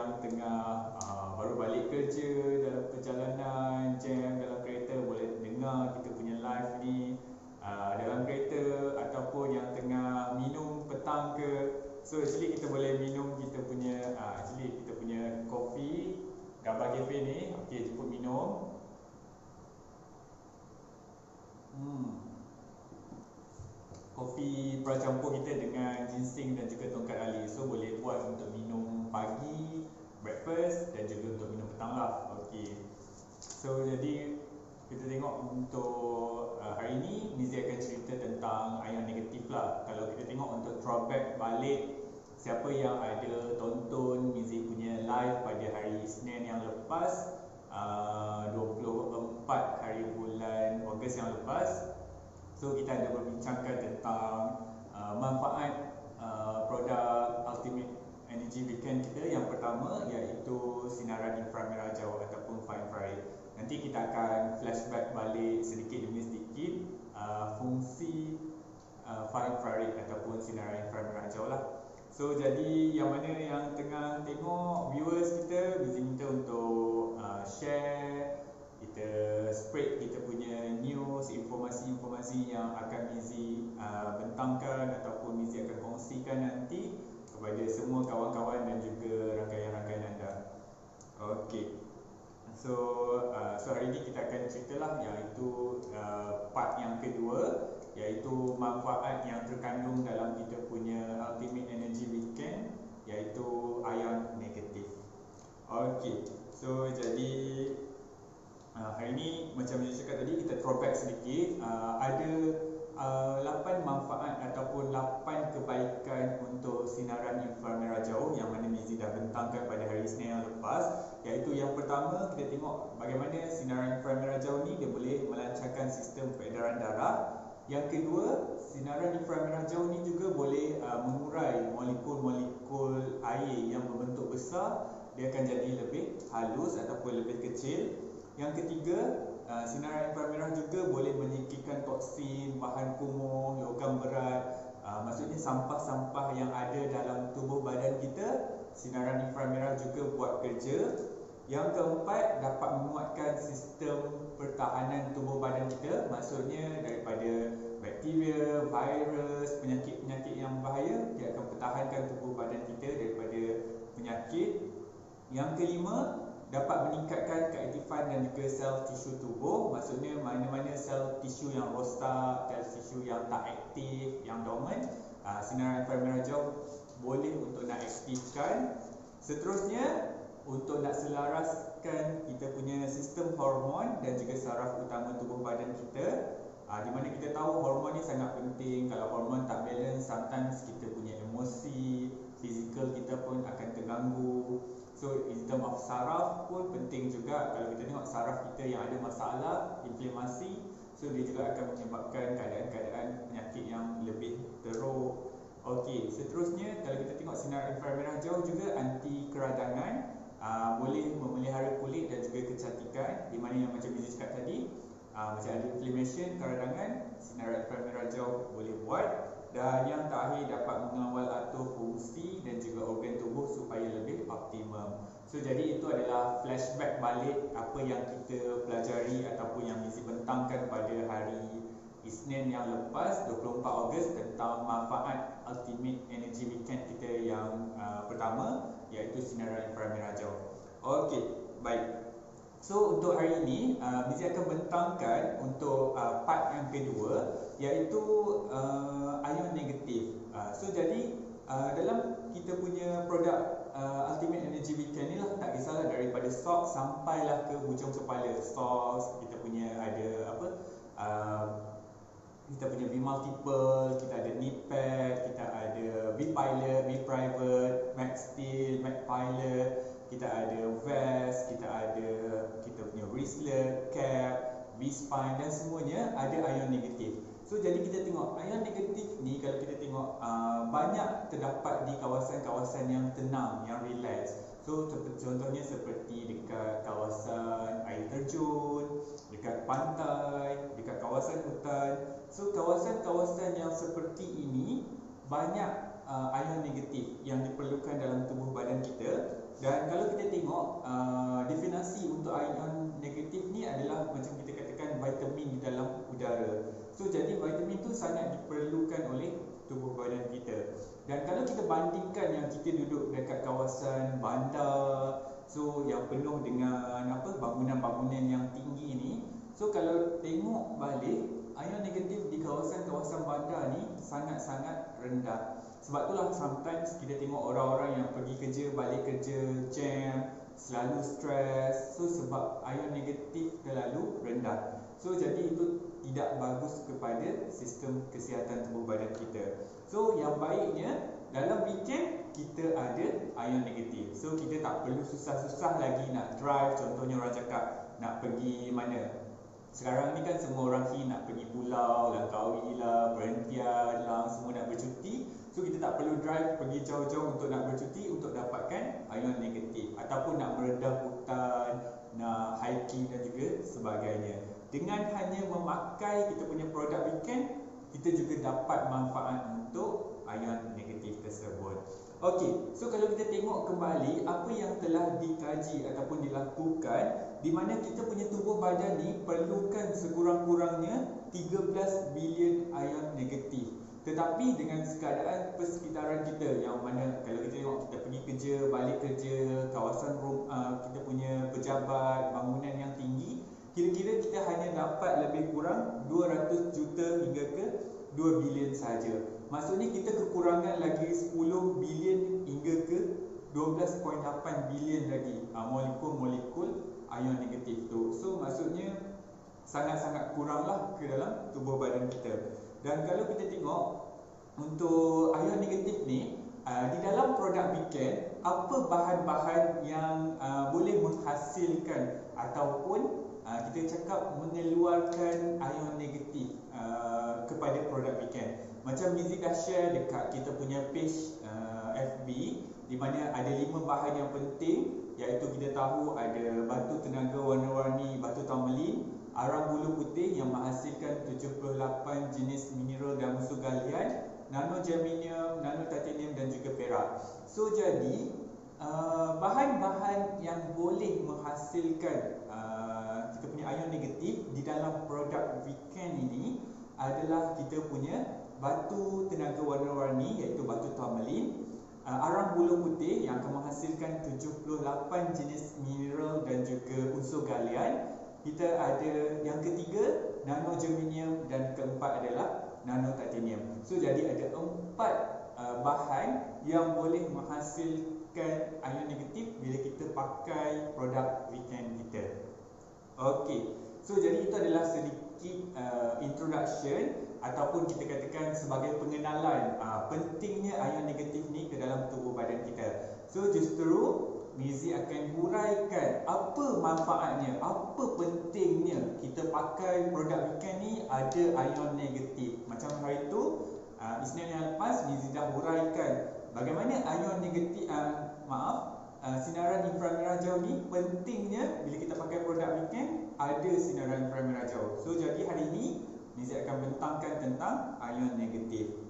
yang tengah baru balik kerja, dalam perjalanan, jam dalam kereta, boleh dengar kita punya live ni dalam kereta, ataupun yang tengah minum petang ke. So actually kita boleh minum kita punya kita punya kopi Gabah Cafe ni. Okey, jemput minum. Kopi pracampur kita dengan ginseng dan juga tongkat ali. So boleh buat untuk minum pagi, breakfast, dan juga untuk minum petang lah. Okey. So jadi kita tengok untuk hari ni Mizi akan cerita tentang ion negatif lah. Kalau kita tengok untuk throwback balik, siapa yang ada tonton Mizi punya live pada hari Isnin yang lepas, 24 hari bulan Ogos yang lepas. So kita ada berbincangkan tentang manfaat produk Ultimate Energy Weekend kita. Yang pertama iaitu sinaran inframerah jauh ataupun far infrared. Nanti kita akan flashback balik sedikit demi sedikit fungsi far infrared ataupun sinaran inframerah jauh lah. So jadi yang mana yang tengah tengok, viewers kita, Mizi minta untuk share, kita spread kita punya news, informasi-informasi yang akan Mizi bentangkan ataupun Mizi akan kongsikan nanti kepada semua kawan-kawan dan juga rangkaian-rangkaian anda. Okey. So hari ini kita akan ceritalah iaitu part yang kedua, iaitu manfaat yang terkandung dalam kita punya Ultimate Energy Weekend, iaitu ion negatif. Okey. So jadi hari ini macam yang saya cakap tadi, kita throwback sedikit. Ada 8 manfaat ataupun 8 kebaikan untuk sinaran inframerah jauh yang mana Mizi dah bentangkan pada hari Isnin yang lepas. Iaitu yang pertama, kita tengok bagaimana sinaran inframerah jauh ni dia boleh melancarkan sistem peredaran darah. Yang kedua, sinaran inframerah jauh ni juga boleh mengurai molekul-molekul air yang berbentuk besar, dia akan jadi lebih halus ataupun lebih kecil. Yang ketiga, sinaran inframerah juga boleh menyingkirkan toksin, bahan kumuh, logam berat, maksudnya sampah-sampah yang ada dalam tubuh badan kita. Sinaran inframerah juga buat kerja. Yang keempat, dapat menguatkan sistem pertahanan tubuh badan kita, maksudnya daripada bakteria, virus, penyakit-penyakit yang bahaya, dia akan pertahankan tubuh badan kita daripada penyakit. Yang kelima, dapat meningkatkan keaktifan dan juga sel tisu tubuh, maksudnya mana-mana sel tisu yang rosak, sel tisu yang tak aktif, yang dormant, sinaran inframerah jauh boleh untuk nak aktifkan. Seterusnya, untuk nak selaraskan kita punya sistem hormon dan juga saraf utama tubuh badan kita, di mana kita tahu hormon ni sangat penting. Kalau hormon tak balance, sometimes kita punya emosi, fizikal kita pun akan terganggu. So in term of saraf pun penting juga. Kalau kita tengok saraf kita yang ada masalah, inflamasi, so dia juga akan menyebabkan keadaan-keadaan penyakit yang lebih teruk. Okey, seterusnya kalau kita tengok sinar inframerah jauh juga anti keradangan, boleh memelihara kulit dan juga kecantikan, di mana yang macam Mizi cakap tadi, macam ada inflammation, keradangan, sinar inframerah jauh boleh buat. Dan yang terakhir, dapat mengawal atur fungsi dan juga organ tubuh supaya lebih optimum. So jadi itu adalah flashback balik apa yang kita pelajari ataupun yang Mizi bentangkan pada hari Isnin yang lepas, 24 Ogos, tentang manfaat Ultimate Energy Weekend kita yang pertama, iaitu sinaran inframerah jauh. Okey, baik. So untuk hari ini Mizi akan bentangkan untuk part yang kedua, iaitu ion negatif. So jadi dalam kita punya produk Ultimate Energy Weekend ni lah, tak kisahlah daripada sok sampailah ke hujung kepala. Sok kita punya ada apa, kita punya V multiple, kita ada knee pad, kita ada V pilot, V private, Max Steel, Max pilot, kita ada vest, kita ada kita punya wristlet, cap, V-spine, dan semuanya ada ion negatif. So jadi kita tengok ion negatif ni, kalau kita tengok banyak terdapat di kawasan-kawasan yang tenang, yang relax. So contohnya seperti dekat kawasan air terjun, dekat pantai, dekat kawasan hutan. So kawasan-kawasan yang seperti ini banyak ion negatif yang diperlukan dalam tubuh badan kita. Dan kalau sangat diperlukan oleh tubuh badan kita. Dan kalau kita bandingkan yang kita duduk dekat kawasan bandar, so yang penuh dengan bangunan-bangunan yang tinggi ni, so kalau tengok balik, ion negatif di kawasan-kawasan bandar ni sangat-sangat rendah. Sebab itulah sometimes kita tengok orang-orang yang pergi kerja, balik kerja jam, selalu stres. So sebab ion negatif terlalu rendah. So jadi itu tidak bagus kepada sistem kesihatan tubuh badan kita. So yang baiknya dalam weekend kita ada ion negatif. So kita tak perlu susah-susah lagi nak drive. Contohnya orang cakap nak pergi mana? Sekarang ni kan semua orang nak pergi pulau, Langkawi lah, Perhentian lah, semua nak bercuti. So kita tak perlu drive pergi jauh-jauh untuk nak bercuti untuk dapatkan ion negatif. Ataupun nak meredah hutan, nak hiking dan juga sebagainya. Dengan hanya memakai kita punya produk weekend, kita juga dapat manfaat untuk ion negatif tersebut. Okey, so kalau kita tengok kembali apa yang telah dikaji ataupun dilakukan, di mana kita punya tubuh badan ni perlukan sekurang-kurangnya 13 bilion ion negatif. Tetapi dengan keadaan persekitaran kita yang mana kalau kita tengok kita pergi kerja, balik kerja, kawasan kita punya pejabat, bangunan yang tinggi, kira-kira kita hanya dapat lebih kurang 200 juta hingga ke 2 bilion saja. Maksudnya kita kekurangan lagi 10 bilion hingga ke 12.8 bilion lagi molekul-molekul ion negatif tu. So maksudnya sangat-sangat kuranglah ke dalam tubuh badan kita. Dan kalau kita tengok untuk ion negatif ni, di dalam produk weekend, apa bahan-bahan yang boleh menghasilkan ataupun kita cakap mengeluarkan ion negatif kepada produk weekend. Macam Mizi dah share dekat kita punya page FB, di mana ada 5 bahan yang penting, iaitu kita tahu ada batu tenaga warna-warni, batu tourmaline, arang bulu putih yang menghasilkan 78 jenis mineral dan unsur galian, nanogermanium, nanotitanium dan juga perak. So jadi bahan-bahan yang boleh menghasilkan kita punya ion negatif di dalam produk weekend ini adalah kita punya batu tenaga warna-warni, iaitu batu tourmaline, arang bulu putih yang akan menghasilkan 78 jenis mineral dan juga unsur galian. Kita ada yang ketiga nanogermanium dan keempat adalah nanotitanium. So jadi ada 4 bahan yang boleh menghasilkan ion negatif bila kita pakai produk weekend kita. Okey, so jadi itu adalah sedikit introduction ataupun kita katakan sebagai pengenalan pentingnya ion negatif ni ke dalam tubuh badan kita. So justru Mizi akan huraikan apa manfaatnya, apa pentingnya kita pakai produk weekend ni ada ion negatif. Macam hari tu Isnin yang lepas Mizi dah huraikan bagaimana ion negatif sinaran inframerah jauh ni pentingnya bila kita pakai produk weekend ada sinaran inframerah jauh. So jadi hari ini Mizi akan bentangkan tentang ion negatif.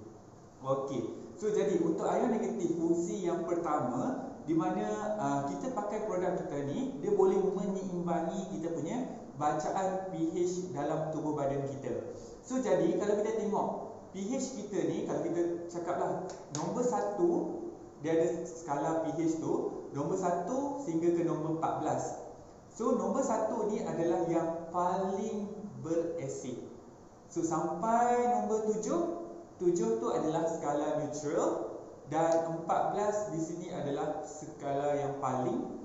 Okey, so jadi untuk ion negatif, fungsi yang pertama di mana kita pakai produk kita ni, dia boleh menyeimbangi kita punya bacaan pH dalam tubuh badan kita. So jadi kalau kita tengok pH kita ni, kalau kita cakaplah nombor 1, dia ada skala pH tu, nombor 1 sehingga ke nombor 14. So nombor 1 ni adalah yang paling berasid. So sampai nombor 7 tu adalah skala neutral. Dan 14 di sini adalah skala yang paling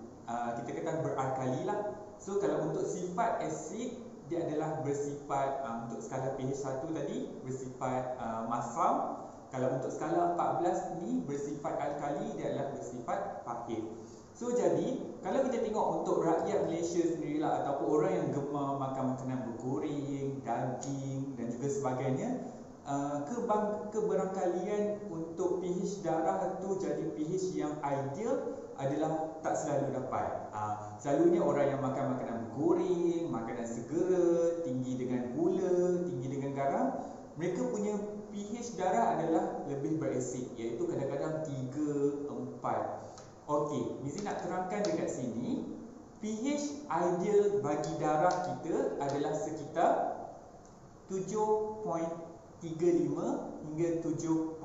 kita kata beralkali lah. So kalau untuk sifat asid, dia adalah bersifat untuk skala pH 1 tadi bersifat masam. Kalau untuk skala 14 ni bersifat alkali, dia adalah bersifat pahit. So jadi kalau kita tengok untuk rakyat Malaysia sendirilah ataupun orang yang gemar makan makanan bergoreng, daging dan juga sebagainya, keberangkalian untuk pH darah tu jadi pH yang ideal adalah tak selalu dapat. Selalunya orang yang makan makanan bergoreng, makanan segera, tinggi dengan gula, tinggi dengan garam, mereka punya pH darah adalah lebih berasid, iaitu kadang-kadang 3, 4. Okey, Mizi nak terangkan dekat sini, pH ideal bagi darah kita adalah sekitar 7.5. hingga 7.45.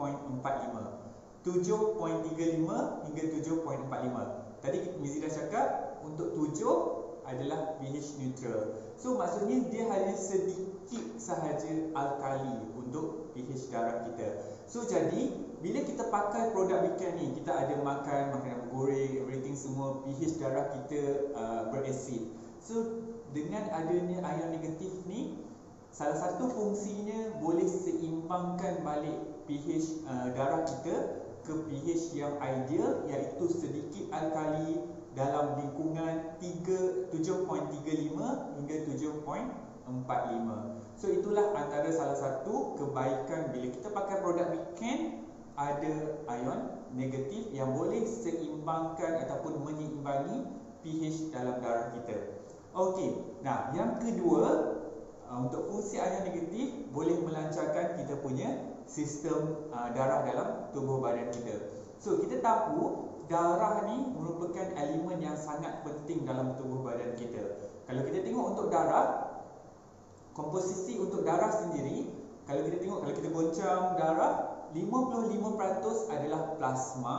7.35 hingga 7.45. Tadi Mizi dah cakap untuk 7 adalah pH neutral. So maksudnya dia hanya sedikit sahaja alkali untuk pH darah kita. So jadi bila kita pakai produk weekend ni, kita ada makan makanan goreng, everything semua, pH darah kita berasid. So dengan adanya ion negatif ni, salah satu fungsinya boleh seimbangkan balik pH darah kita ke pH yang ideal, iaitu sedikit alkali dalam lingkungan 7.35 hingga 7.45. So itulah antara salah satu kebaikan bila kita pakai produk weekend, ada ion negatif yang boleh seimbangkan ataupun menyeimbangi pH dalam darah kita. Okey, nah yang kedua, untuk fungsi ion negatif boleh melancarkan kita punya sistem darah dalam tubuh badan kita. So kita tahu darah ni merupakan elemen yang sangat penting dalam tubuh badan kita. Kalau kita tengok untuk darah, komposisi untuk darah sendiri, kalau kita tengok, kalau kita goncang darah, 55% adalah plasma,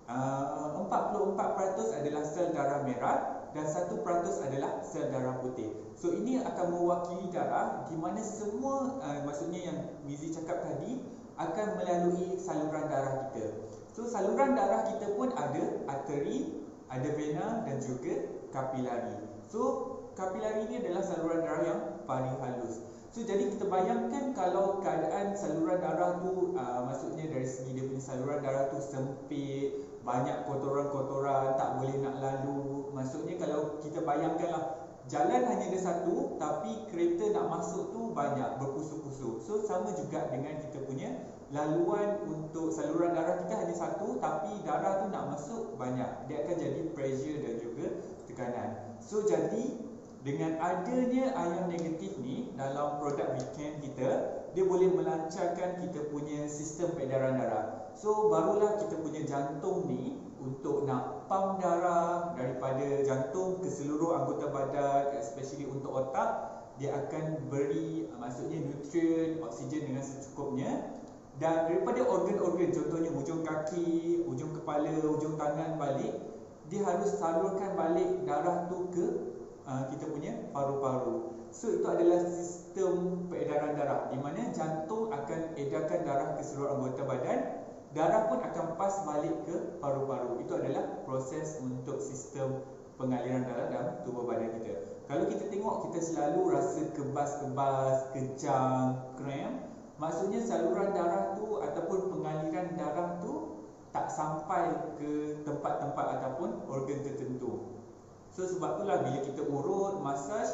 44% adalah sel darah merah dan 1% adalah sel darah putih. So ini akan mewakili darah di mana semua maksudnya yang Mizi cakap tadi akan melalui saluran darah kita. So saluran darah kita pun ada arteri, ada vena dan juga kapilari. So kapilari ni adalah saluran darah yang paling halus. So jadi kita bayangkan kalau keadaan saluran darah tu maksudnya dari segi dia punya saluran darah tu sempit, banyak kotoran-kotoran, tak boleh nak lalu. Maksudnya kalau kita bayangkanlah jalan hanya ada satu, tapi kereta nak masuk tu banyak, berpusu-pusu. So sama juga dengan kita punya laluan untuk saluran darah kita hanya satu, tapi darah tu nak masuk banyak. Dia akan jadi pressure dan juga tekanan. So jadi dengan adanya ion negatif ni dalam produk weekend kita, dia boleh melancarkan kita punya sistem peredaran darah. So barulah kita punya jantung ni untuk nak pump darah daripada jantung ke seluruh anggota badan, especially untuk otak, dia akan beri maksudnya nutrien, oksigen dengan secukupnya. Dan daripada organ-organ, contohnya hujung kaki, hujung kepala, hujung tangan balik, dia harus salurkan balik darah tu ke kita punya paru-paru. So itu adalah sistem peredaran darah di mana jantung akan edarkan darah ke seluruh anggota badan, darah pun akan pas balik ke paru-paru. Itu adalah proses untuk sistem pengaliran darah dalam tubuh badan kita. Kalau kita tengok, kita selalu rasa kebas-kebas, kejang, kram, maksudnya saluran darah tu ataupun pengaliran darah tu tak sampai ke tempat-tempat ataupun organ tertentu. So sebab itulah bila kita urut, masaj,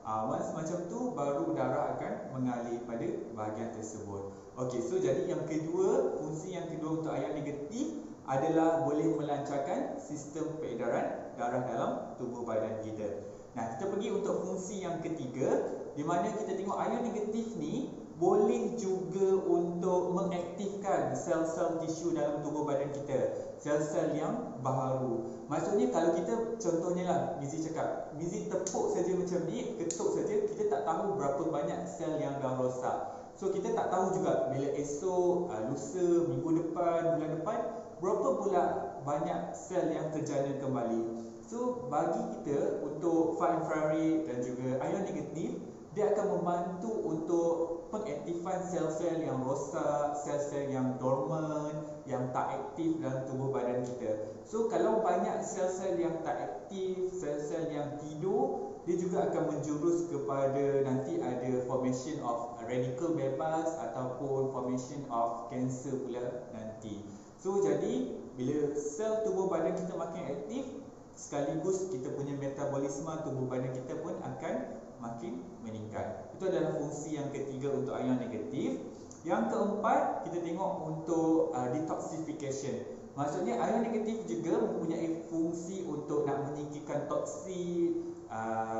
once macam tu baru darah akan mengalir pada bahagian tersebut. Okey, so jadi yang kedua, fungsi yang kedua untuk ion negatif adalah boleh melancarkan sistem peredaran darah dalam tubuh badan kita. Nah, kita pergi untuk fungsi yang ketiga, di mana kita tengok ion negatif ni boleh juga untuk mengaktifkan sel-sel tisu dalam tubuh badan kita, sel-sel yang baharu. Maksudnya kalau kita, contohnya lah Mizi cakap, Mizi tepuk saja macam ni, ketuk saja, kita tak tahu berapa banyak sel yang dah rosak. So kita tak tahu juga bila esok, lusa, minggu depan, bulan depan, berapa pula banyak sel yang terjana kembali. So bagi kita untuk far infrared dan juga ion negatif, dia akan membantu untuk pengaktifan sel-sel yang rosak, sel-sel yang dormant, yang tak aktif dalam tubuh badan kita. So kalau banyak sel-sel yang tak aktif, sel-sel yang tidur, dia juga akan menjurus kepada nanti ada formation of radical bebas ataupun formation of cancer pula nanti. So jadi bila sel tubuh badan kita makin aktif, sekaligus kita punya metabolisme tubuh badan kita pun akan makin meningkat. Itu adalah fungsi yang ketiga untuk ion negatif. Yang keempat, kita tengok untuk detoxification. Maksudnya ion negatif juga mempunyai fungsi untuk nak menyingkirkan toksin,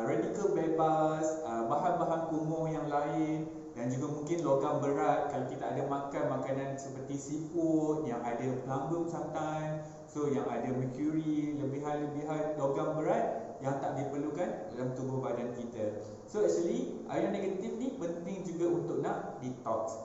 radikal bebas, bahan-bahan kumuh yang lain, dan juga mungkin logam berat. Kalau kita ada makan makanan seperti seafood yang ada pelambung sometimes, so yang ada mercury, lebihan-lebihan logam berat yang tak diperlukan dalam tubuh badan kita. So actually ion negatif ni penting juga untuk nak detox.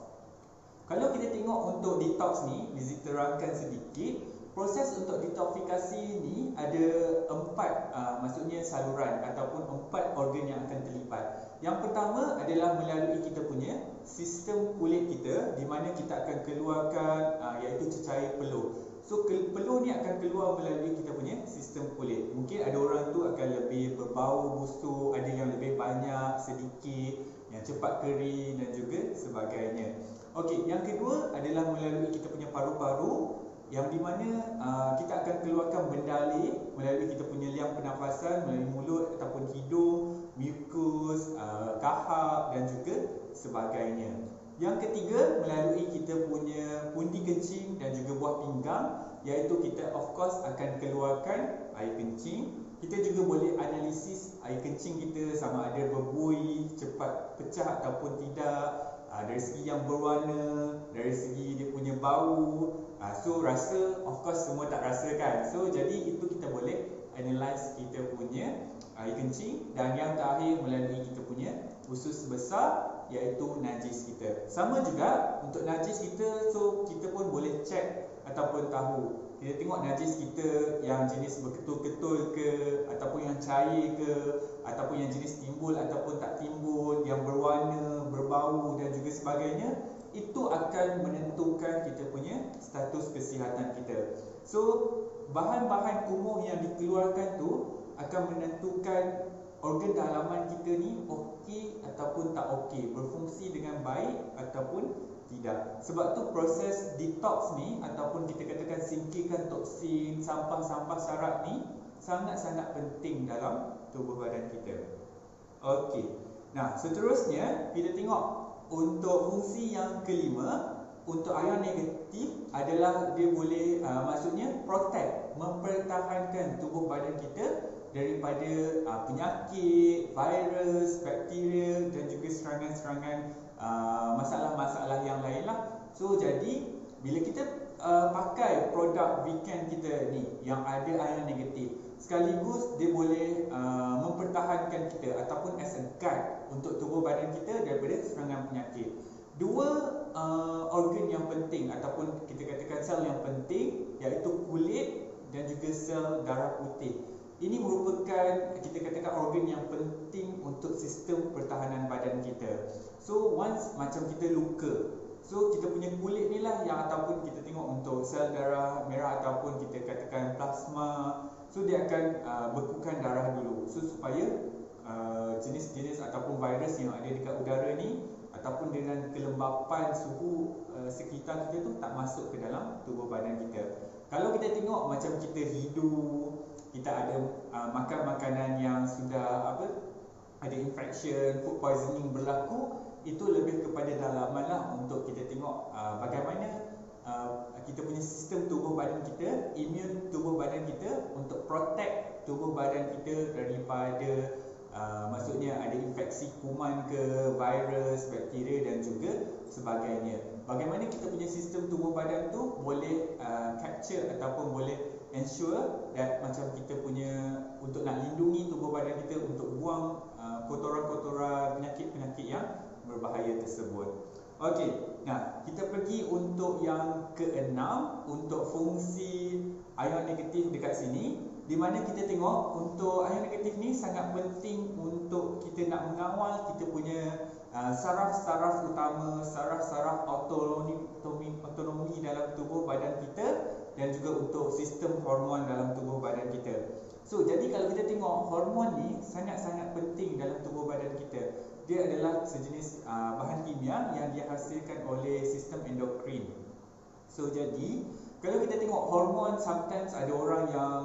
Kalau kita tengok untuk detox ni, diterangkan sedikit, proses untuk detoksifikasi ni ada 4 maksudnya saluran ataupun 4 organ yang akan terlibat. Yang pertama adalah melalui kita punya sistem kulit kita, di mana kita akan keluarkan iaitu cecair peluh. So peluh ni akan keluar melalui kita punya sistem kulit. Mungkin ada orang tu akan lebih berbau busuk, ada yang lebih banyak, sedikit, yang cepat kering dan juga sebagainya. Okey, yang kedua adalah melalui kita punya paru-paru, yang di mana kita akan keluarkan benda air melalui kita punya liang pernafasan, melalui mulut ataupun hidung, mukus, kahak dan juga sebagainya. Yang ketiga melalui kita punya pundi kencing dan juga buah pinggang, iaitu kita of course akan keluarkan air kencing. Kita juga boleh analisis air kencing kita sama ada berbuih, cepat pecah ataupun tidak, dari segi yang berwarna, dari segi dia punya bau. So rasa of course semua tak rasa kan. So jadi itu kita boleh analyse kita punya air kencing. Dan yang terakhir melalui kita punya usus besar, iaitu najis kita. Sama juga untuk najis kita, so kita pun boleh check ataupun tahu. Kita tengok najis kita yang jenis berketul-ketul ke, ataupun yang cair ke, ataupun yang jenis timbul ataupun tak timbul, yang berwarna, berbau dan juga sebagainya. Itu akan menentukan kita punya status kesihatan kita. So bahan-bahan kumuh yang dikeluarkan tu akan menentukan organ dalaman kita ni okey ataupun tak okey, berfungsi dengan baik ataupun tidak. Sebab tu proses detox ni ataupun kita katakan singkirkan toksin, sampah-sampah syarat ni sangat-sangat penting dalam tubuh badan kita. Okey. Nah, seterusnya kita tengok untuk fungsi yang kelima, untuk ion negatif adalah dia boleh maksudnya protect, mempertahankan tubuh badan kita daripada penyakit, virus, bakteria dan juga serangan-serangan masalah-masalah yang lain lah. So jadi bila kita pakai produk weekend kita ni yang ada ion negatif, sekaligus dia boleh mempertahankan kita ataupun as a guide untuk tubuh badan kita daripada serangan penyakit. Dua organ yang penting ataupun kita katakan sel yang penting, iaitu kulit dan juga sel darah putih. Ini merupakan kita katakan organ yang penting untuk sistem pertahanan badan kita. So once macam kita luka, so kita punya kulit ni lah yang ataupun kita tengok untuk sel darah merah ataupun kita katakan plasma. So dia akan bekukan darah dulu, so supaya jenis-jenis ataupun virus yang ada dekat udara ni ataupun dengan kelembapan suhu sekitar kita tu tak masuk ke dalam tubuh badan kita. Kalau kita tengok macam kita hidup, kita ada makan makanan yang sudah ada infection, food poisoning berlaku, itu lebih kepada dalaman lah untuk kita tengok bagaimana kita punya sistem tubuh badan kita, imun tubuh badan kita untuk protect tubuh badan kita daripada maksudnya ada infeksi kuman ke, virus, bakteria dan juga sebagainya. Bagaimana kita punya sistem tubuh badan tu boleh capture ataupun boleh ensure that macam kita punya untuk nak lindungi tubuh badan kita untuk buang kotoran-kotoran, penyakit-penyakit yang berbahaya tersebut. Okey, nah kita pergi untuk yang keenam, untuk fungsi ion negatif dekat sini, di mana kita tengok untuk ion negatif ni sangat penting untuk kita nak mengawal kita punya saraf-saraf utama, saraf-saraf autonomi dalam tubuh badan kita dan juga untuk sistem hormon dalam tubuh badan kita. So jadi kalau kita tengok hormon ni sangat-sangat penting dalam tubuh badan kita. Dia adalah sejenis bahan kimia yang dihasilkan oleh sistem endokrin. So jadi kalau kita tengok hormon, sometimes ada orang yang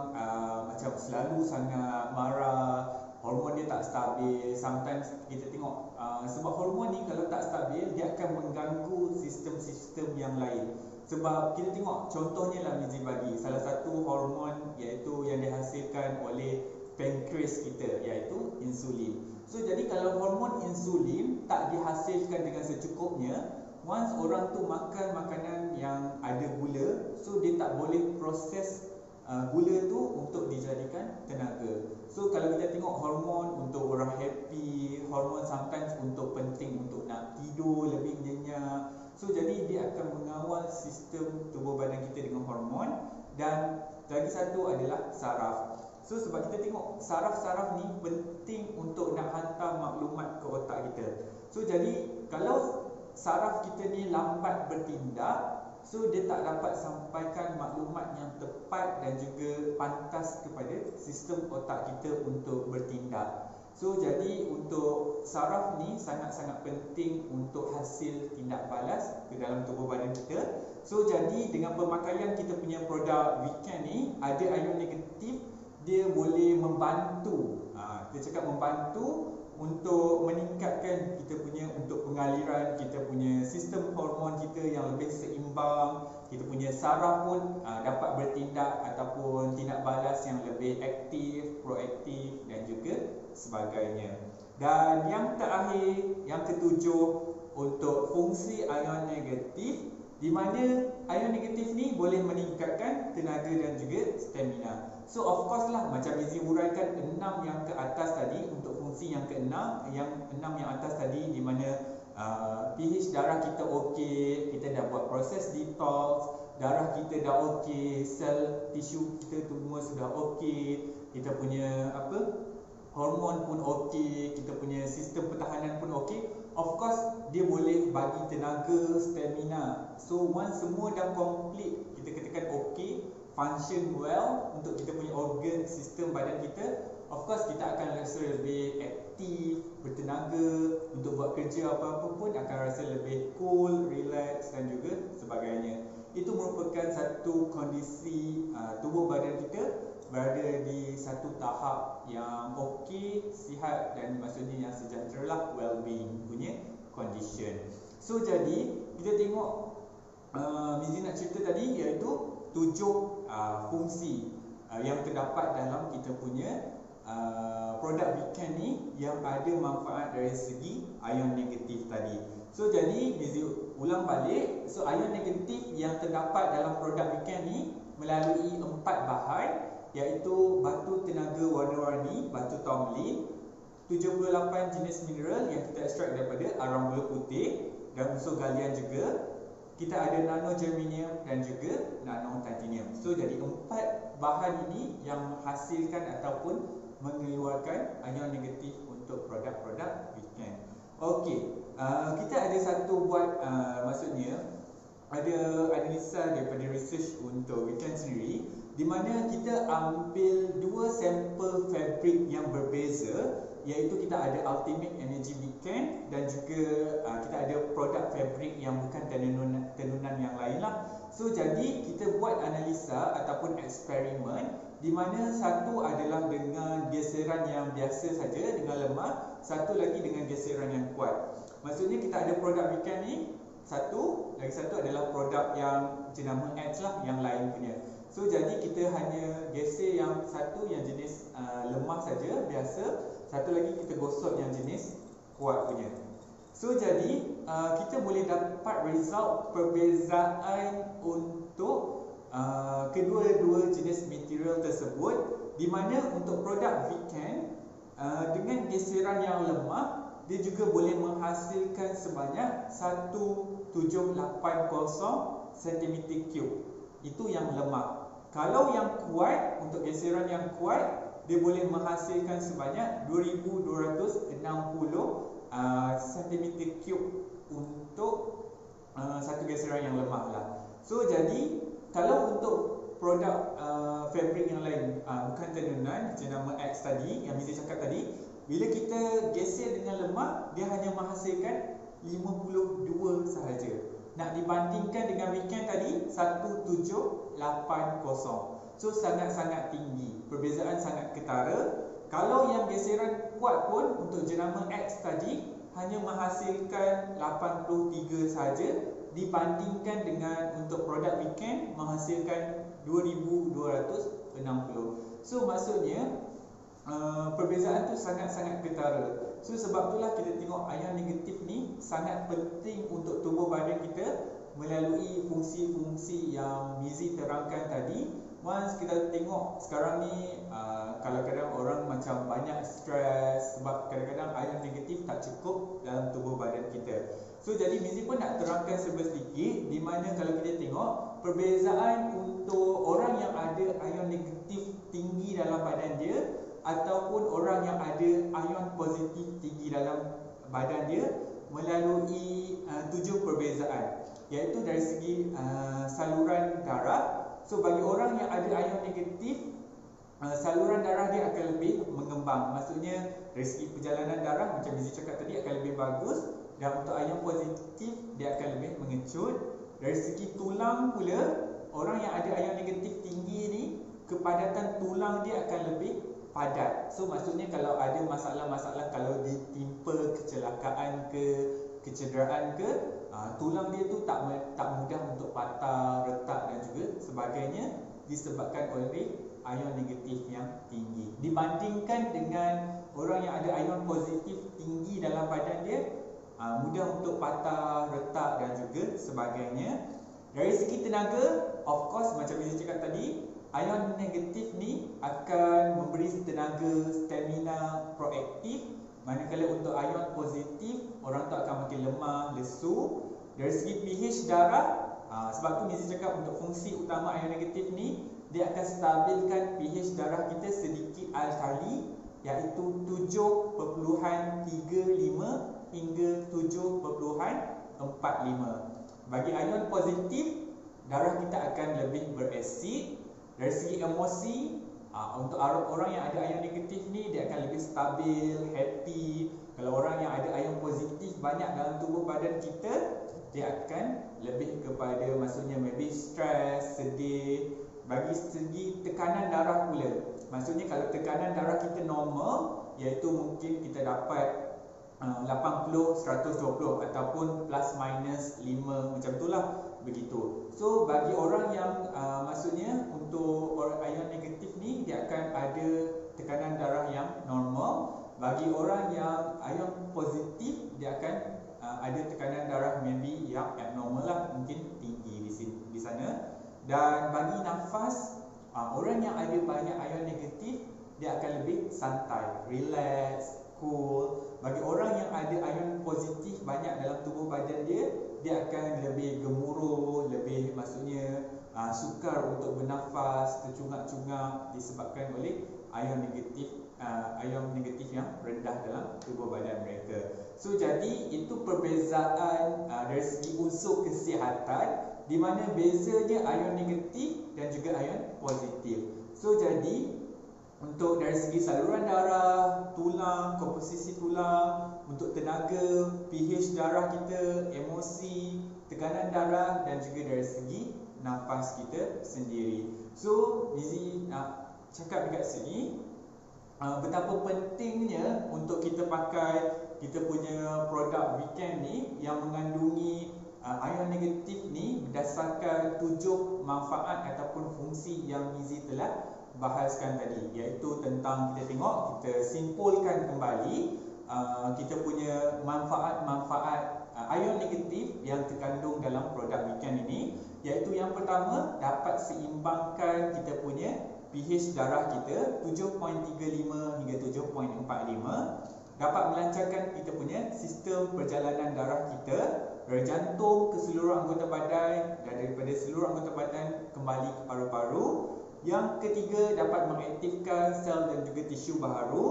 macam selalu sangat marah, hormon dia tak stabil. Sometimes kita tengok sebab hormon ni kalau tak stabil, dia akan mengganggu sistem-sistem yang lain. Sebab kita tengok contohnya lah Mizi bagi salah satu hormon iaitu yang dihasilkan oleh pankreas kita, iaitu insulin. So jadi kalau hormon insulin tak dihasilkan dengan secukupnya, once orang tu makan makanan yang ada gula, so dia tak boleh proses gula tu untuk dijadikan tenaga. So kalau kita tengok hormon penting untuk nak tidur lebih nyenyak. So jadi dia akan mengawal sistem tubuh badan kita dengan hormon. Dan lagi satu adalah saraf. So sebab kita tengok saraf-saraf ni penting untuk nak hantar maklumat ke otak kita. So jadi kalau saraf kita ni lambat bertindak, so dia tak dapat sampaikan maklumat yang tepat dan juga pantas kepada sistem otak kita untuk bertindak. So jadi untuk saraf ni sangat-sangat penting untuk hasil tindak balas ke dalam tubuh badan kita. So jadi dengan pemakaian kita punya produk Weekend ni, ada ion negatif, dia boleh membantu, kita cakap membantu untuk meningkatkan kita punya untuk pengaliran kita punya sistem hormon kita yang lebih seimbang. Kita punya saraf pun dapat bertindak ataupun tindak balas yang lebih aktif, proaktif dan juga sebagainya. Dan yang terakhir, yang ketujuh, untuk fungsi ion negatif, di mana ion negatif ni boleh meningkatkan tenaga dan juga stamina. So of course lah, macam Izzy uraikan 6 yang ke atas tadi, untuk fungsi yang ke-6, yang 6 yang atas tadi, di mana pH darah kita okey, kita dah buat proses detox, darah kita dah okey, sel tisu kita semua sudah okey, kita punya hormon pun okey, kita punya sistem pertahanan pun okey. Of course dia boleh bagi tenaga, stamina. So once semua dah complete, kita katakan okey, function well untuk kita punya organ, sistem badan kita, of course kita akan rasa lebih aktif, bertenaga untuk buat kerja apa-apa pun akan rasa lebih cool, relax dan juga sebagainya. Itu merupakan satu kondisi tubuh badan kita berada di satu tahap yang okey, sihat dan maksudnya yang sejahtera lah, well-being punya condition. So jadi kita tengok Mizi nak cerita tadi, iaitu 7 fungsi yang terdapat dalam kita punya produk Weekend ni yang ada manfaat dari segi ion negatif tadi. So jadi Mizi ulang balik, so ion negatif yang terdapat dalam produk Weekend ni melalui 4 bahan, iaitu batu tenaga warna-warni, batu tourmaline, 78 jenis mineral yang kita ekstrak daripada arang bulu putih dan unsur galian juga. Kita ada nano germanium dan juga nano titanium. So jadi 4 bahan ini yang menghasilkan ataupun mengeluarkan ion negatif untuk produk-produk Weekend. Okey, kita ada satu buat maksudnya ada analisa daripada research untuk Weekend sendiri, di mana kita ambil 2 sampel fabrik yang berbeza, iaitu kita ada Ultimate Energy Weekend dan juga kita ada produk fabrik yang bukan tenunan yang lain lah. So jadi kita buat analisa ataupun eksperimen, di mana satu adalah dengan geseran yang biasa saja dengan lemah, satu lagi dengan geseran yang kuat. Maksudnya kita ada produk Weekend ni satu, lagi satu adalah produk yang jenama X lah, yang lain punya. So jadi kita hanya geser yang satu yang jenis lemah saja biasa, satu lagi kita gosok yang jenis kuat punya. So jadi kita boleh dapat result perbezaan untuk kedua-dua jenis material tersebut, di mana untuk produk Weekend dengan geseran yang lemah, dia juga boleh menghasilkan sebanyak 1780 cm3. Itu yang lemah. Kalau yang kuat, untuk geseran yang kuat, dia boleh menghasilkan sebanyak 2260 cm3 untuk satu geseran yang lemah lah. So jadi kalau untuk produk fabrik yang lain, bukan tenunan, jenama X tadi yang Mizi cakap tadi, bila kita geser dengan lemah, dia hanya menghasilkan 52 sahaja. Nak dibandingkan dengan Weekend tadi 1780. So sangat-sangat tinggi, perbezaan sangat ketara. Kalau yang geseran kuat pun untuk jenama X tadi hanya menghasilkan 83 sahaja, dibandingkan dengan untuk produk Weekend menghasilkan 2260. So maksudnya perbezaan tu sangat-sangat ketara. So sebab itulah kita tengok ion negatif ni sangat penting untuk tubuh badan kita melalui fungsi-fungsi yang Mizi terangkan tadi. Once kita tengok sekarang ni, kalau kadang orang macam macam banyak stres sebab kadang-kadang ion negatif tak cukup dalam tubuh badan kita. So jadi Mizi pun nak terangkan sedikit di mana kalau kita tengok perbezaan untuk orang yang ada ion negatif tinggi dalam badan dia ataupun orang yang ada ion positif tinggi dalam badan dia melalui 7 perbezaan, iaitu dari segi saluran darah. So bagi orang yang ada ion negatif, saluran darah dia akan lebih mengembang. Maksudnya dari segi perjalanan darah macam Mizi cakap tadi akan lebih bagus, dan untuk ion positif dia akan lebih mengecut. Dari segi tulang pula, orang yang ada ion negatif tinggi ni, kepadatan tulang dia akan lebih padat. So maksudnya kalau ada masalah-masalah, kalau ditimpa kecelakaan ke kecederaan ke, tulang dia tu tak mudah untuk patah, retak dan juga sebagainya, disebabkan oleh ion negatif yang tinggi. Dibandingkan dengan orang yang ada ion positif tinggi dalam badan dia, mudah untuk patah, retak dan juga sebagainya. Dari segi tenaga, of course macam Mizi cakap tadi, ion negatif ni akan memberi tenaga, stamina proaktif, manakala untuk ion positif orang tu akan makin lemah, lesu. Dari segi pH darah, sebab tu Mizi cakap untuk fungsi utama ion negatif ni, dia akan stabilkan pH darah kita sedikit alkali, iaitu 7.35 hingga 7.45. Bagi ion positif, darah kita akan lebih berasid. Dari segi emosi, untuk orang yang ada ion negatif ni, dia akan lebih stabil, happy. Kalau orang yang ada ion positif banyak dalam tubuh badan kita, dia akan lebih kepada maksudnya maybe stress, sedih. Bagi segi tekanan darah pula, maksudnya kalau tekanan darah kita normal, iaitu mungkin kita dapat 80, 120 ataupun plus minus 5, macam itulah begitu. So bagi orang yang maksudnya untuk orang ion negatif ni, dia akan ada tekanan darah yang normal. Bagi orang yang ion positif, dia akan ada tekanan darah maybe yang abnormal lah, mungkin tinggi di sana. Dan bagi nafas, orang yang ada banyak ion negatif, dia akan lebih santai, relax, cool. Bagi orang yang ada ion positif banyak dalam tubuh badan dia, dia akan lebih gemuruh, lebih maksudnya sukar untuk bernafas, tercungak-cungak disebabkan oleh ion negatif yang rendah dalam tubuh badan mereka. So jadi itu perbezaan dari segi unsur kesihatan, di mana bezanya ion negatif dan juga ion positif. So jadi untuk dari segi saluran darah, tulang, komposisi tulang, untuk tenaga, pH darah kita, emosi, tekanan darah dan juga dari segi nafas kita sendiri. So Mizi nak cakap dekat sini betapa pentingnya untuk kita pakai kita punya produk Weekend ni yang mengandungi ion negatif ni berdasarkan 7 manfaat ataupun fungsi yang Mizi telah bahaskan tadi, iaitu tentang kita tengok, kita simpulkan kembali kita punya manfaat-manfaat ion negatif yang terkandung dalam produk Weekend ini, iaitu yang pertama, dapat seimbangkan kita punya pH darah kita 7.35 hingga 7.45, dapat melancarkan kita punya sistem perjalanan darah kita dari jantung ke seluruh anggota badan dan daripada seluruh anggota badan kembali ke paru-paru. Yang ketiga, dapat mengaktifkan sel dan juga tisu baharu.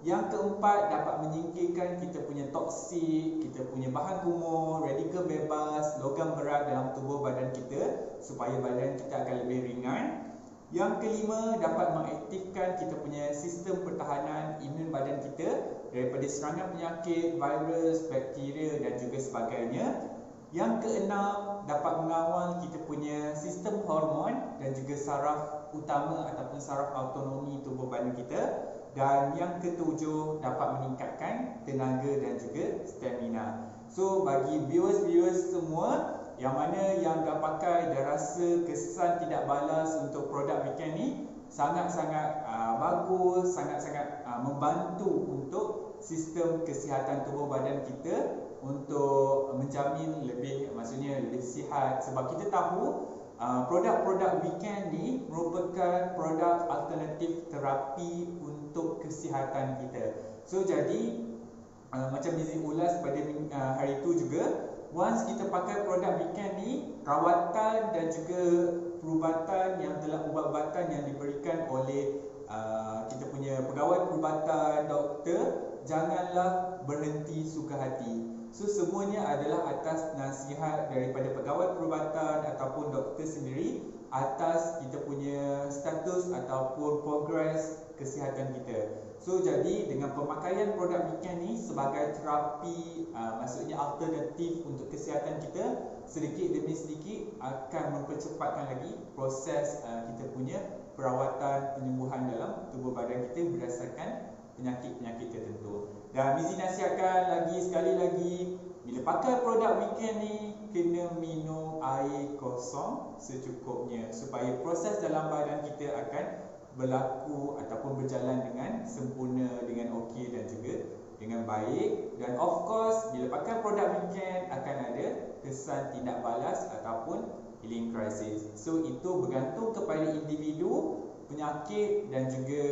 Yang keempat, dapat menyingkirkan kita punya toksik, kita punya bahan kumuh, radikal bebas, logam berat dalam tubuh badan kita supaya badan kita akan lebih ringan. Yang kelima, dapat mengaktifkan kita punya sistem pertahanan imun badan kita daripada serangan penyakit, virus, bakteria dan juga sebagainya. Yang keenam, dapat mengawal kita punya sistem hormon dan juga saraf utama ataupun saraf autonomi tubuh badan kita. Dan yang ketujuh, dapat meningkatkan tenaga dan juga stamina. So bagi viewers-viewers semua yang mana yang dah pakai, dah rasa kesan tidak balas untuk produk Weekend ni, sangat-sangat bagus, sangat-sangat membantu untuk sistem kesihatan tubuh badan kita untuk menjamin lebih, maksudnya lebih sihat. Sebab kita tahu produk-produk weekend ni merupakan produk alternatif terapi untuk kesihatan kita. So jadi macam Mizi ulas pada hari itu juga, once kita pakai produk weekend ni, rawatan dan juga perubatan yang telah ubat-ubatan yang diberikan oleh kita punya pegawai perubatan, doktor, janganlah berhenti suka hati. So semuanya adalah atas nasihat daripada pegawai perubatan ataupun doktor sendiri atas kita punya status ataupun progres kesihatan kita. So jadi dengan pemakaian produk weekend ni sebagai terapi, maksudnya alternatif untuk kesihatan kita, sedikit demi sedikit akan mempercepatkan lagi proses kita punya perawatan penyembuhan dalam tubuh badan kita berdasarkan penyakit-penyakit tertentu. Dan Mizi nasihatkan sekali lagi, bila pakai produk weekend ni, kena minum air kosong secukupnya supaya proses dalam badan kita akan berlaku ataupun berjalan dengan sempurna, dengan okey dan juga dengan baik. Dan of course, bila pakai produk weekend akan ada kesan tindak balas ataupun healing crisis. So itu bergantung kepada individu, penyakit dan juga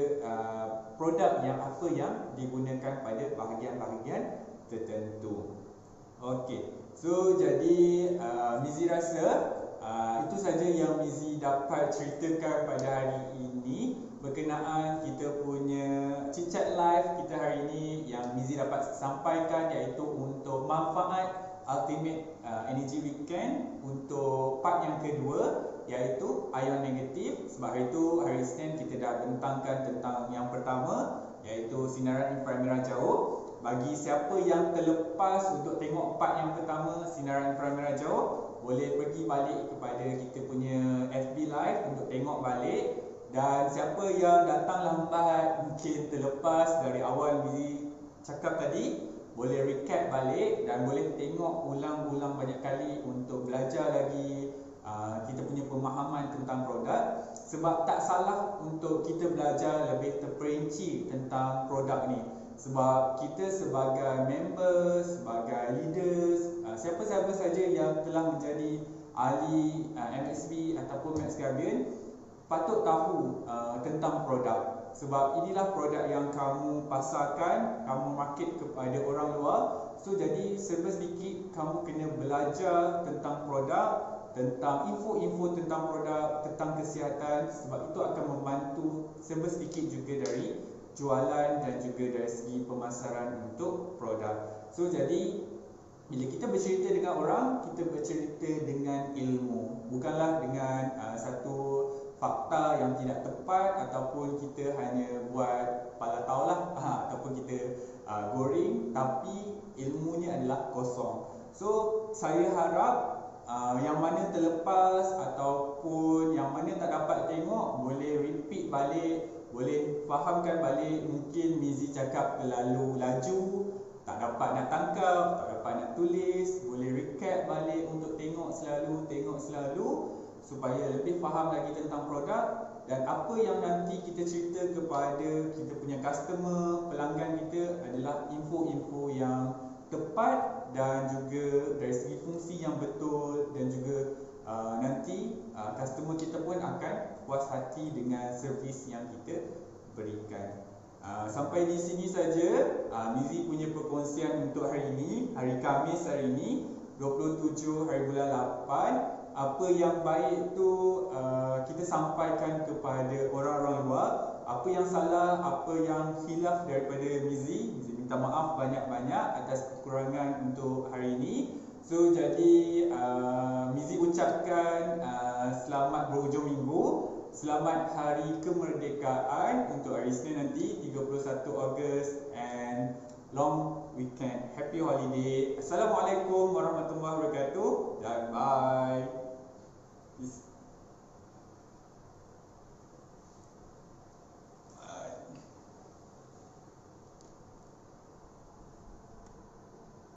produk apa yang digunakan pada bahagian-bahagian tertentu. Okey, so jadi Mizi rasa itu saja yang Mizi dapat ceritakan pada hari ini berkenaan kita punya chit-chat live kita hari ini yang Mizi dapat sampaikan, iaitu untuk manfaat Ultimate Energy Weekend untuk part yang kedua, iaitu ion negatif. Sebab hari itu, hari Isnin, kita dah bentangkan tentang yang pertama, iaitu sinaran inframerah jauh. Bagi siapa yang terlepas untuk tengok part yang pertama, sinaran inframerah jauh, boleh pergi balik kepada kita punya FB Live untuk tengok balik. Dan siapa yang datang lambat, mungkin terlepas dari awal Mizi cakap tadi, boleh recap balik dan boleh tengok ulang-ulang banyak kali untuk belajar lagi kita punya pemahaman tentang produk. Sebab tak salah untuk kita belajar lebih terperinci tentang produk ni. Sebab kita sebagai member, sebagai leaders, siapa-siapa saja yang telah menjadi ahli MXB ataupun Max Guardian patut tahu tentang produk. Sebab inilah produk yang kamu pasarkan, kamu market kepada orang luar. So jadi serba sedikit kamu kena belajar tentang produk, tentang info-info tentang produk, tentang kesihatan. Sebab itu akan membantu serba sedikit juga dari jualan dan juga dari segi pemasaran untuk produk. So jadi bila kita bercerita dengan orang, kita bercerita dengan ilmu, bukanlah dengan satu fakta yang tidak tepat ataupun kita hanya buat pala taulah ataupun kita goreng, tapi ilmunya adalah kosong. So saya harap yang mana terlepas ataupun yang mana tak dapat tengok, boleh repeat balik, boleh fahamkan balik. Mungkin Mizi cakap terlalu laju, tak dapat nak tangkap, tak dapat nak tulis, boleh recap balik untuk tengok selalu supaya lebih faham lagi tentang produk. Dan apa yang nanti kita cerita kepada kita punya customer, pelanggan kita adalah info-info yang tepat dan juga dari segi fungsi yang betul. Dan juga nanti customer kita pun akan puas hati dengan servis yang kita berikan. Sampai di sini saja Mizi punya perkongsian untuk hari ini, hari Khamis hari ini 27 hari bulan 8. Apa yang baik tu kita sampaikan kepada orang-orang luar. Apa yang salah, apa yang khilaf daripada Mizi minta maaf banyak-banyak atas kekurangan untuk hari ini. So jadi Mizi ucapkan selamat berhujung minggu, selamat hari kemerdekaan untuk hari Isnin nanti 31 Ogos, and long weekend, happy holiday. Assalamualaikum warahmatullahi wabarakatuh.